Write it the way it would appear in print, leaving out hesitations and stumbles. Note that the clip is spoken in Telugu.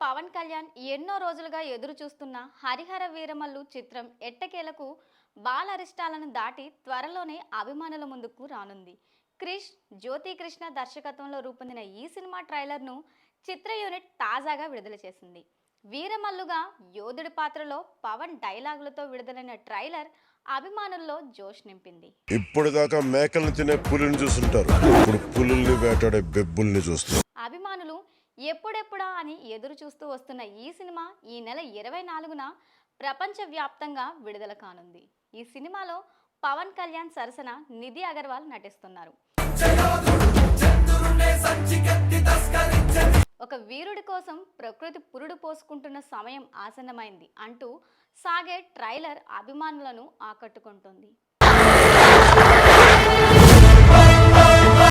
పవన్ కళ్యాణ్ ఎన్నో రోజులుగా ఎదురు చూస్తున్న హరిహర వీరమల్లు చిత్రం ఎట్టకేలకు బాలరిష్టాలను దాటి త్వరలోనే అభిమానుల ముందుకు రానుంది. క్రిష్, జ్యోతి కృష్ణ దర్శకత్వంలో రూపొందిన ఈ సినిమా ట్రైలర్ను చిత్ర యూనిట్ తాజాగా విడుదల చేసింది. వీరమల్లుగా యోధుడి పాత్రలో పవన్ డైలాగులతో విడుదలైన ట్రైలర్ అభిమానుల్లో జోష్ నింపింది. ఇప్పుడు దాకా మేకలను తినే పులిని చూస్తుంటారు, ఇప్పుడు పులుల్ని వేటాడే బెబ్బుల్ని చూస్తారు. అభిమానులు ఎప్పుడెప్పుడా అని ఎదురు చూస్తూ వస్తున్న ఈ సినిమా ఈ నెల 24న ప్రపంచవ్యాప్తంగా విడుదల కానుంది. ఈ సినిమాలో పవన్ కళ్యాణ్ సరసన నిధి అగర్వాల్ నటిస్తున్నారు. ఒక వీరుడి కోసం ప్రకృతి పురుడు పోసుకుంటున్న సమయం ఆసన్నమైంది అంటూ సాగే ట్రైలర్ అభిమానులను ఆకట్టుకుంటుంది.